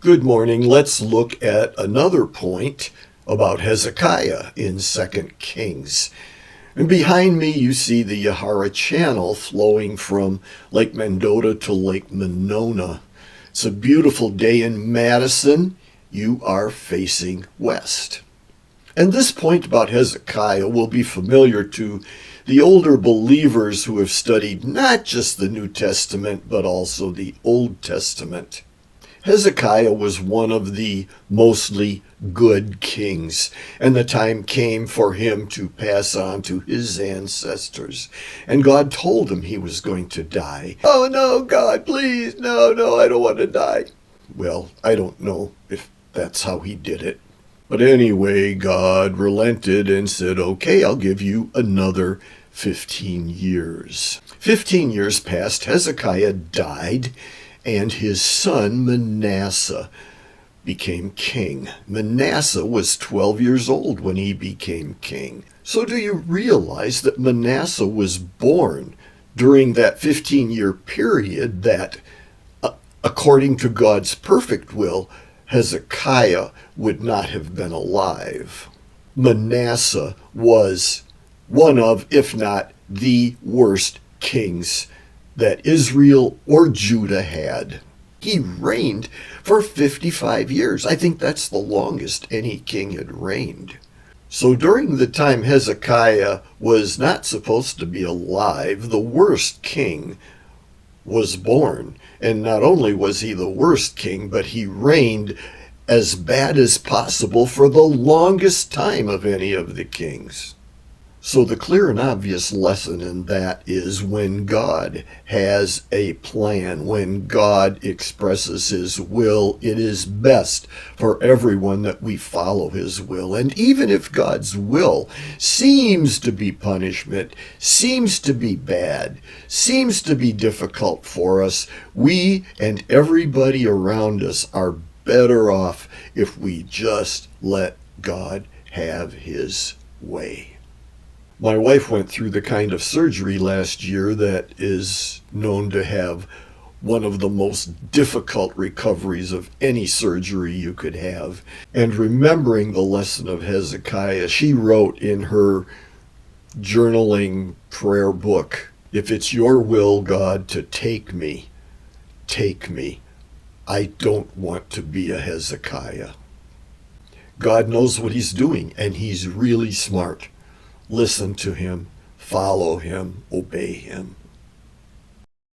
Good morning. Let's look at another point about Hezekiah in 2 Kings. And behind me you see the Yahara Channel flowing from Lake Mendota to Lake Monona. It's a beautiful day in Madison. You are facing west. And this point about Hezekiah will be familiar to the older believers who have studied not just the New Testament but also the Old Testament. Hezekiah was one of the mostly good kings, and the time came for him to pass on to his ancestors. And God told him he was going to die. Oh no, God, please, no, I don't want to die. Well, I don't know if that's how he did it. But anyway, God relented and said, okay, I'll give you another 15 years. 15 years passed, Hezekiah died, and his son Manasseh became king. Manasseh was 12 years old when he became king. So do you realize that Manasseh was born during that 15-year period that, according to God's perfect will, Hezekiah would not have been alive? Manasseh was one of, if not the worst kings that Israel or Judah had. He reigned for 55 years. I think that's the longest any king had reigned. So during the time Hezekiah was not supposed to be alive, the worst king was born. And not only was he the worst king, but he reigned as bad as possible for the longest time of any of the kings. So the clear and obvious lesson in that is when God has a plan, when God expresses his will, it is best for everyone that we follow his will. And even if God's will seems to be punishment, seems to be bad, seems to be difficult for us, we and everybody around us are better off if we just let God have his way. My wife went through the kind of surgery last year that is known to have one of the most difficult recoveries of any surgery you could have. And remembering the lesson of Hezekiah, she wrote in her journaling prayer book, "If it's your will, God, to take me, take me. I don't want to be a Hezekiah." God knows what he's doing, and he's really smart. Listen to him, follow him, obey him.